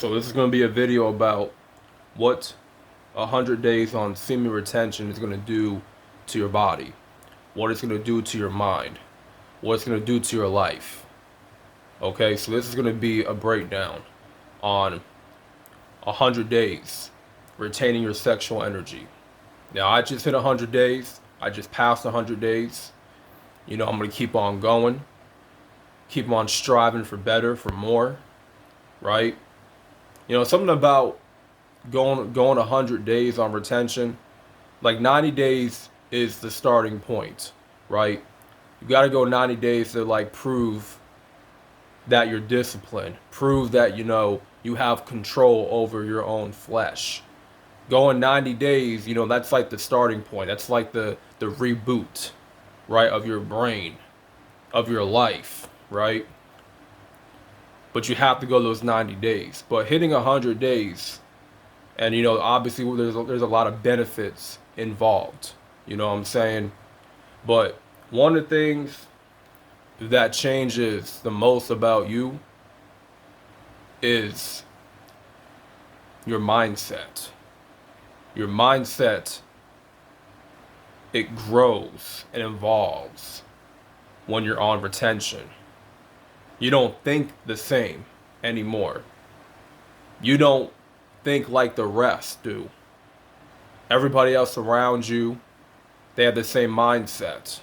So this is going to be a video about what 100 days on semen retention is going to do to your body, what it's going to do to your mind, what it's going to do to your life. Okay, so this is going to be a breakdown on 100 days retaining your sexual energy. Now, I just hit 100 days. I just passed 100 days. I'm going to keep on going, keep on striving for better, for more, right? Something about going 100 days on retention, like 90 days is the starting point, right? You got to go 90 days to prove that you're disciplined, prove that you have control over your own flesh. Going 90 days, that's like the starting point. That's like the reboot, right, of your brain, of your life, right? But you have to go those 90 days. But hitting 100 days, and obviously there's a lot of benefits involved. You know what I'm saying? But one of the things that changes the most about you is your mindset. Your mindset, it grows and evolves when you're on retention. You don't think the same anymore. You don't think like the rest do. Everybody else around you, they have the same mindset,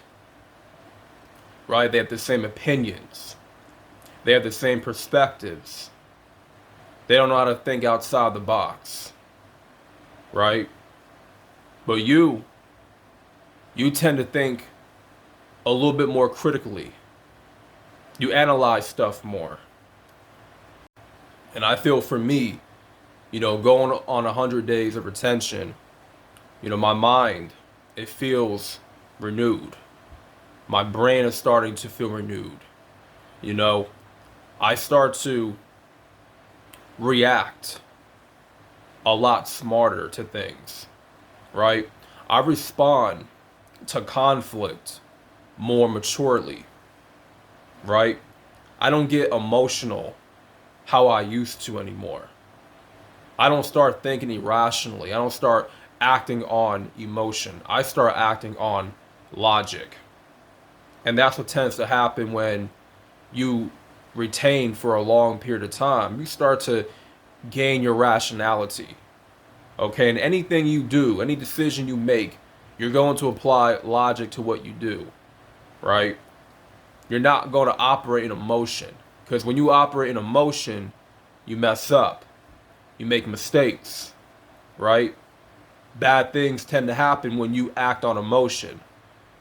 right? They have the same opinions. They have the same perspectives. They don't know how to think outside the box, right? But you tend to think a little bit more critically. You analyze stuff more. And I feel for me, going on 100 days of retention, my mind, it feels renewed. My brain is starting to feel renewed. I start to react a lot smarter to things, right? I respond to conflict more maturely, right? I don't get emotional how I used to anymore. I don't start thinking irrationally. I don't start acting on emotion. I start acting on logic. And that's what tends to happen when you retain for a long period of time. You start to gain your rationality. Okay, and anything you do, any decision you make, you're going to apply logic to what you do, right? You're not going to operate in emotion. Because when you operate in emotion, you mess up. You make mistakes, right? Bad things tend to happen when you act on emotion,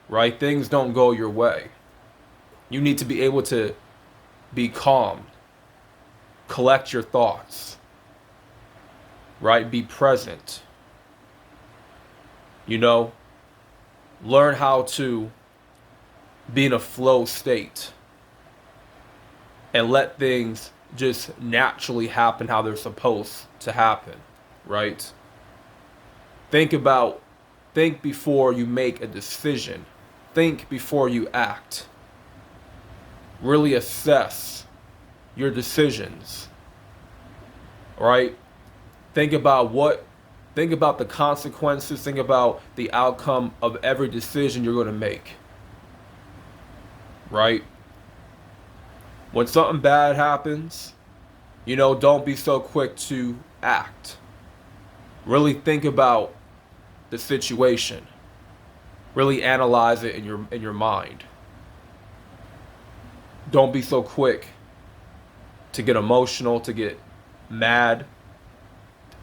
right? Things don't go your way. You need to be able to be calm, collect your thoughts, right? Be present. Learn how to be in a flow state and let things just naturally happen how they're supposed to happen, right? Think before you make a decision. Think before you act. Really assess your decisions, right? Think about the consequences. Think about the outcome of every decision you're going to make, right? When something bad happens, don't be so quick to act. Really think about the situation. Really analyze it in your mind. Don't be so quick to get emotional, to get mad,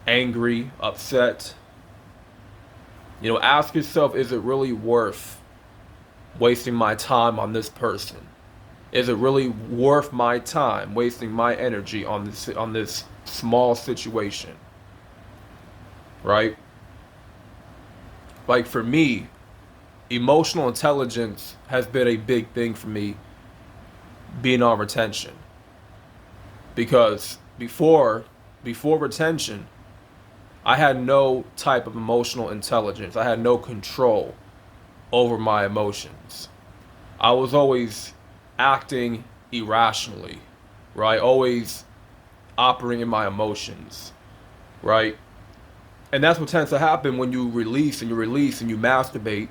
angry, upset. Ask yourself, is it really worth wasting my time on this person? Is it really worth my time wasting my energy on this small situation? Right? Like for me, emotional intelligence has been a big thing for me being on retention. Because before retention, I had no type of emotional intelligence. I had no control over my emotions. I was always acting irrationally, right? Always operating in my emotions, right? And that's what tends to happen when you release and you release and you masturbate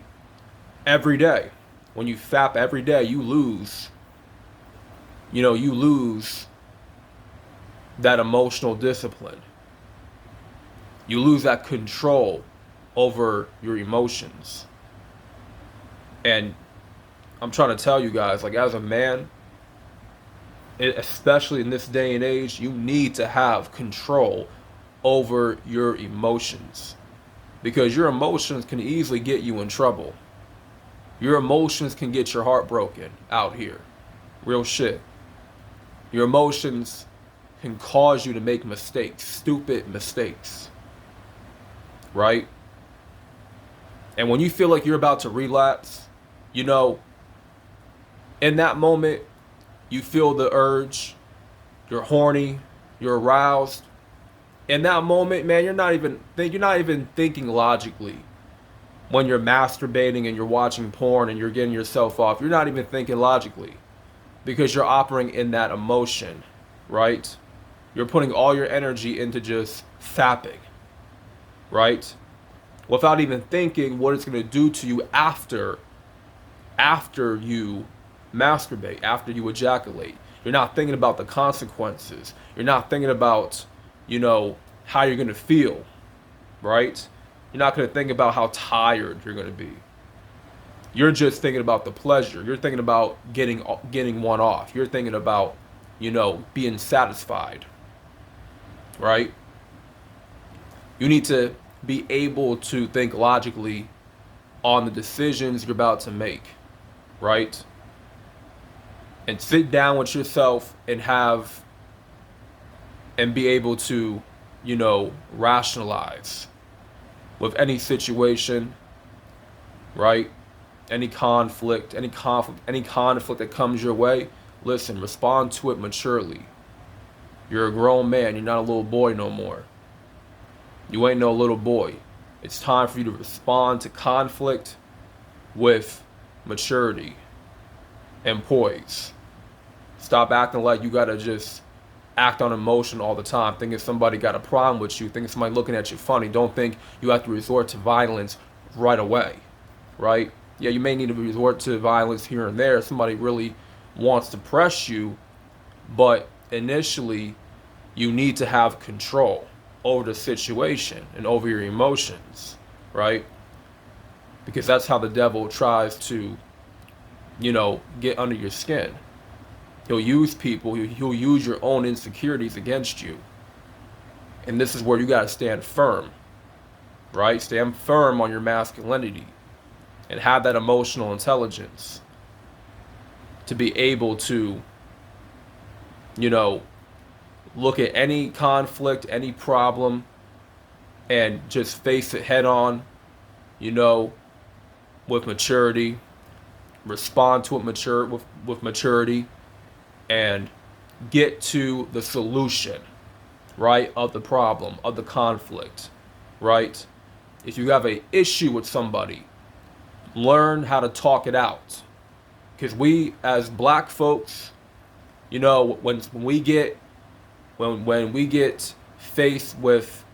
every day. When you fap every day, you lose, you lose that emotional discipline. You lose that control over your emotions. And I'm trying to tell you guys, like, as a man, especially in this day and age, you need to have control over your emotions, because your emotions can easily get you in trouble. Your emotions can get your heart broken out here. Real shit. Your emotions can cause you to make mistakes, stupid mistakes. Right? And when you feel like you're about to relapse, in that moment, you feel the urge, you're horny, you're aroused. In that moment, man, you're not even thinking logically. When you're masturbating and you're watching porn and you're getting yourself off, you're not even thinking logically, because you're operating in that emotion, right? You're putting all your energy into just fapping, right? Without even thinking what it's going to do to you after you masturbate, after you ejaculate. You're not thinking about the consequences. You're not thinking about, how you're going to feel, right? You're not going to think about how tired you're going to be. You're just thinking about the pleasure. You're thinking about getting one off. You're thinking about, being satisfied, right? You need to be able to think logically on the decisions you're about to make, right? And sit down with yourself and be able to, rationalize with any situation, right? Any conflict that comes your way. Listen, respond to it maturely. You're a grown man. You're not a little boy no more. You ain't no little boy. It's time for you to respond to conflict with maturity and poise. Stop acting like you gotta just act on emotion all the time, thinking somebody got a problem with you, thinking somebody looking at you funny. Don't think you have to resort to violence right away, right? Yeah, you may need to resort to violence here and there if somebody really wants to press you, but initially you need to have control over the situation and over your emotions, right? Because that's how the devil tries to, get under your skin. He'll use people, he'll use your own insecurities against you. And this is where you got to stand firm, right? Stand firm on your masculinity and have that emotional intelligence to be able to, look at any conflict, any problem, and just face it head on, with maturity, respond to it with maturity, and get to the solution, right, of the problem, of the conflict, right? If you have an issue with somebody, learn how to talk it out. Because we, as black folks, when we get faced with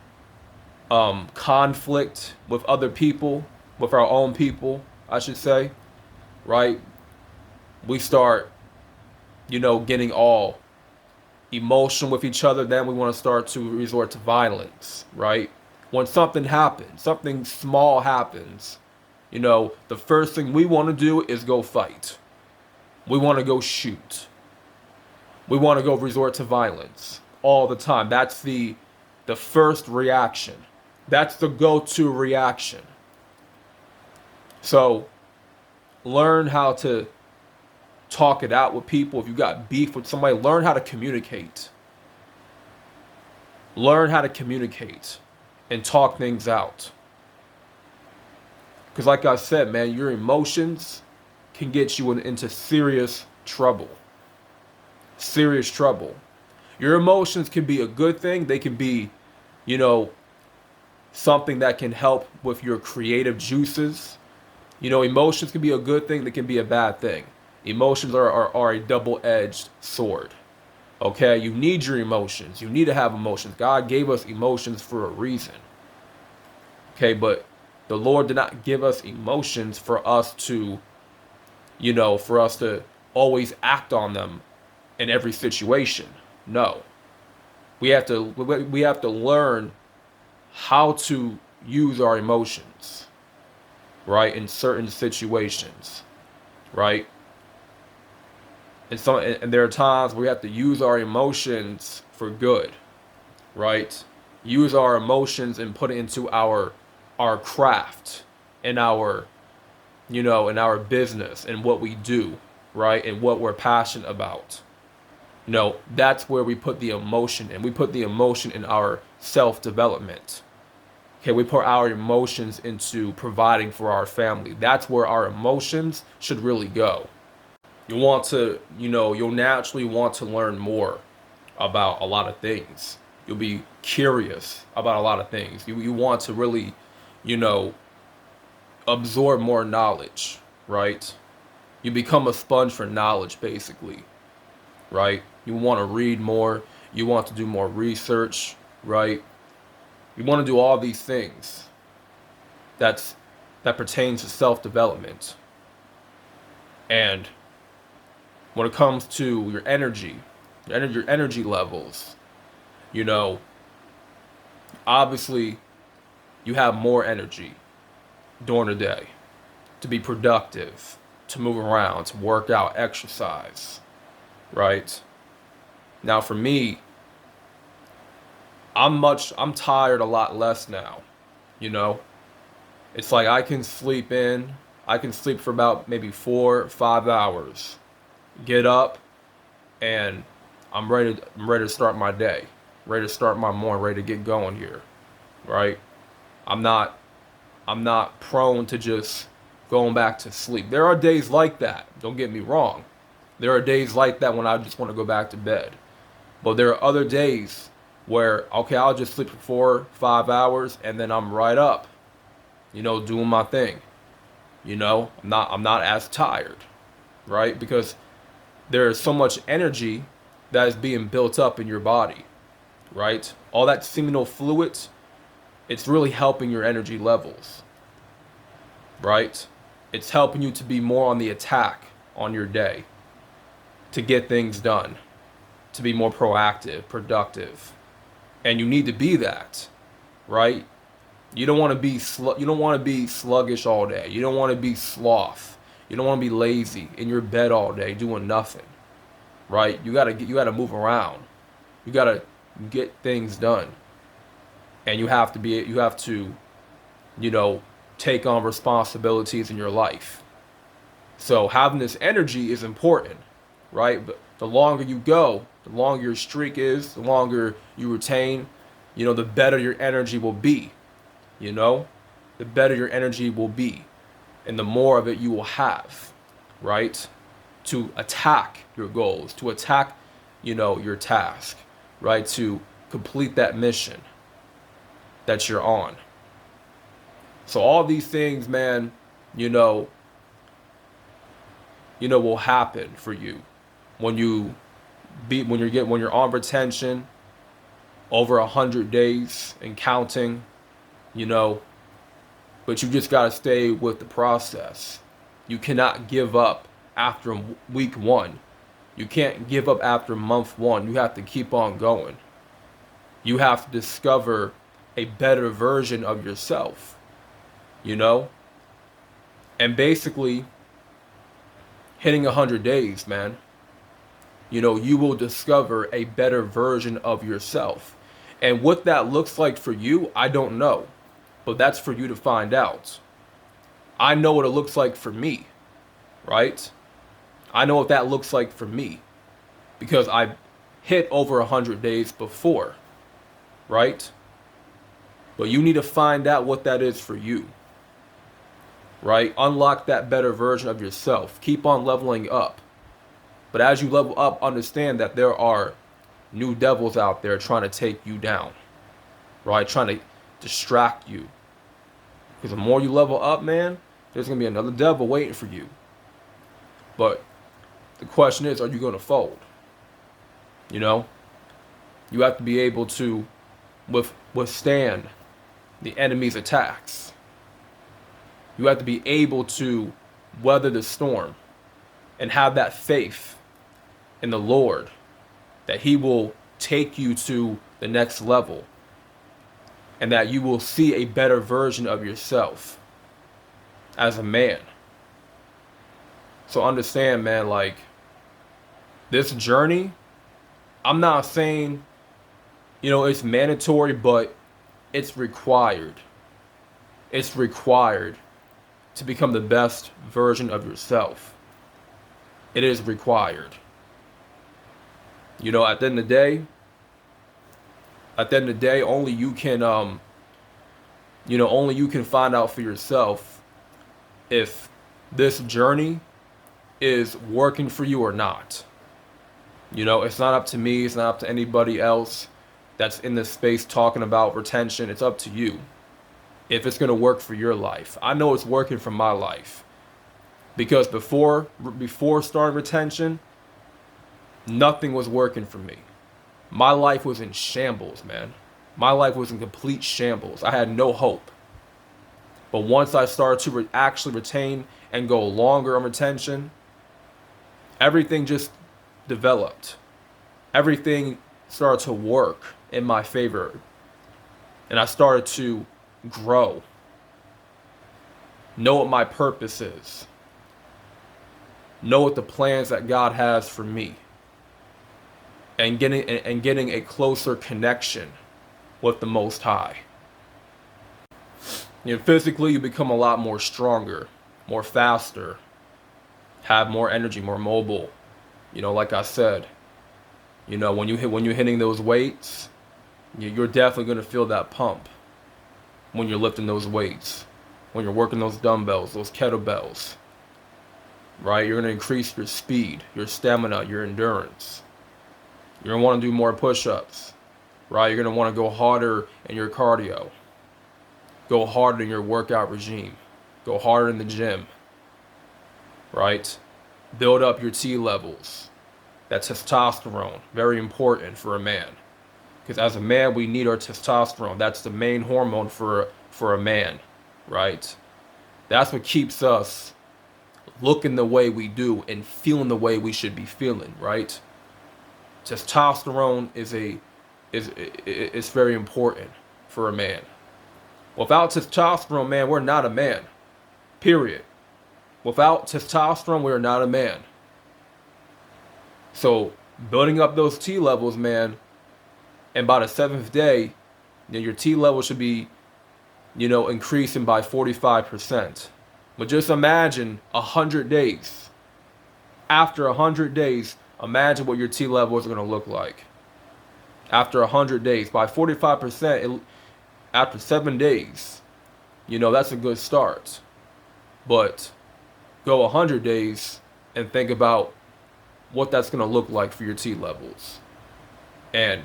conflict with other people, with our own people, I should say, right? We start, getting all emotional with each other. Then we want to start to resort to violence, right? When something happens, something small happens, the first thing we want to do is go fight. We want to go shoot. We want to go resort to violence all the time. That's the first reaction. That's the go-to reaction. So learn how to talk it out with people. If you got beef with somebody, learn how to communicate. Learn how to communicate and talk things out. Because like I said, man, your emotions can get you into serious trouble. Serious trouble. Your emotions can be a good thing. They can be, something that can help with your creative juices. Emotions can be a good thing. They can be a bad thing. Emotions are a double-edged sword. Okay, you need your emotions. You need to have emotions. God gave us emotions for a reason. Okay, but the Lord did not give us emotions for us to, for us to always act on them in every situation. No. We have to learn how to use our emotions, right, in certain situations, right? And there are times where we have to use our emotions for good, right? Use our emotions and put it into our craft and our in our business and what we do, right? And what we're passionate about. That's where we put the emotion in. We put the emotion in our self-development. Okay, we put our emotions into providing for our family. That's where our emotions should really go. You'll naturally want to learn more about a lot of things. You'll be curious about a lot of things. You want to really, you know, absorb more knowledge, right? You become a sponge for knowledge, basically, right? You want to read more. You want to do more research, right? You want to do all these things that's that pertains to self-development. And when it comes to your energy, your energy levels, you know, obviously you have more energy during the day to be productive, to move around, to work out, exercise, right? Now for me, I'm tired a lot less now, you know? It's like I can sleep for about maybe 4, 5 hours, get up, and I'm ready to start my day, ready to start my morning, ready to get going here, right? I'm not I'm not prone to just going back to sleep. There are days like that, don't get me wrong. There are days like that when I just want to go back to bed. But there are other days where, okay, I'll just sleep for 4, 5 hours and then I'm right up, doing my thing. I'm not as tired, right? Because there is so much energy that is being built up in your body, right? All that seminal fluid, it's really helping your energy levels, right? It's helping you to be more on the attack on your day, to get things done, to be more proactive, productive. And you need to be that, right? You don't want to be you don't want to be sluggish all day. You don't want to be sloth. You don't want to be lazy in your bed all day doing nothing, right? You got to move around. You got to get things done. And you have to, you know, take on responsibilities in your life. So having this energy is important, right? But the longer you go, the longer your streak is, the longer you retain, the better your energy will be, you know? The better your energy will be, and the more of it you will have, right? To attack your goals, to attack, your task, right? To complete that mission that you're on. So all these things, man, you know, will happen for you when when you're on retention over 100 days and counting, you know, but you just gotta stay with the process. You cannot give up after week one. You can't give up after month one. You have to keep on going. You have to discover a better version of yourself, you know? And basically, hitting 100 days, man, you will discover a better version of yourself. And what that looks like for you, I don't know. But that's for you to find out. I know what it looks like for me, right? I know what that looks like for me because I hit over 100 days before, right? But you need to find out what that is for you, right? Unlock that better version of yourself. Keep on leveling up. But as you level up, understand that there are new devils out there trying to take you down, right? Trying to distract you. Because the more you level up, man, there's going to be another devil waiting for you. But the question is, are you going to fold? You know, you have to be able to withstand the enemy's attacks. You have to be able to weather the storm and have that faith in the Lord that He will take you to the next level and that you will see a better version of yourself as a man. So understand, man, like, this journey, I'm not saying, it's mandatory, but it's required. It's required to become the best version of yourself. It is required. At the end of the day, only you can, only you can find out for yourself if this journey is working for you or not. It's not up to me. It's not up to anybody else that's in this space talking about retention. It's up to you if it's going to work for your life. I know it's working for my life because before starting retention, nothing was working for me. My life was in shambles, man. My life was in complete shambles. I had no hope. But once I started to actually retain and go longer on retention, everything just developed. Everything started to work in my favor. And I started to grow. Know what my purpose is. Know what the plans that God has for me. And getting a closer connection with the Most High. Physically, you become a lot more stronger, more faster, have more energy, more mobile. Like I said, when you're hitting those weights, you're definitely going to feel that pump when you're lifting those weights, when you're working those dumbbells, those kettlebells, right? You're going to increase your speed, your stamina, your endurance. You're going to want to do more push-ups, right? You're going to want to go harder in your cardio. Go harder in your workout regime. Go harder in the gym, right? Build up your T levels. That testosterone, very important for a man. Because as a man, we need our testosterone. That's the main hormone for a man, right? That's what keeps us looking the way we do and feeling the way we should be feeling, right? Testosterone is very important for a man. Without testosterone, man, we're not a man. Period. Without testosterone, we're not a man. So building up those T levels, man, and by the 7th day, your T level should be, increasing by 45%. But just imagine 100 days. After 100 days, imagine what your T level is going to look like. After 100 days, by 45%, after 7 days, that's a good start. But go 100 days and think about what that's going to look like for your T levels. And,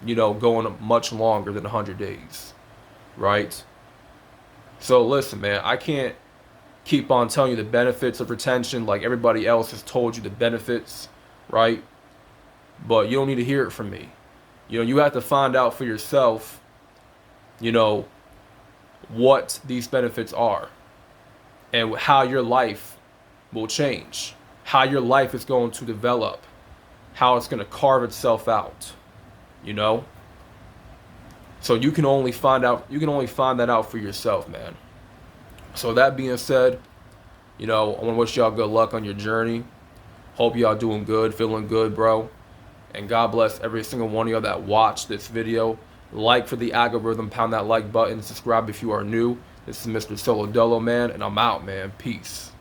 going much longer than 100 days, right? So listen, man, I can't keep on telling you the benefits of retention like everybody else has told you the benefits, right? But you don't need to hear it from me. You have to find out for yourself, what these benefits are and how your life will change, how your life is going to develop, how it's going to carve itself out, So you can only find that out for yourself, man. So that being said, I want to wish y'all good luck on your journey. Hope y'all doing good, feeling good, bro. And God bless every single one of y'all that watched this video. Like for the algorithm, pound that like button, subscribe if you are new. This is Mr. Solo Dolo, man, and I'm out, man. Peace.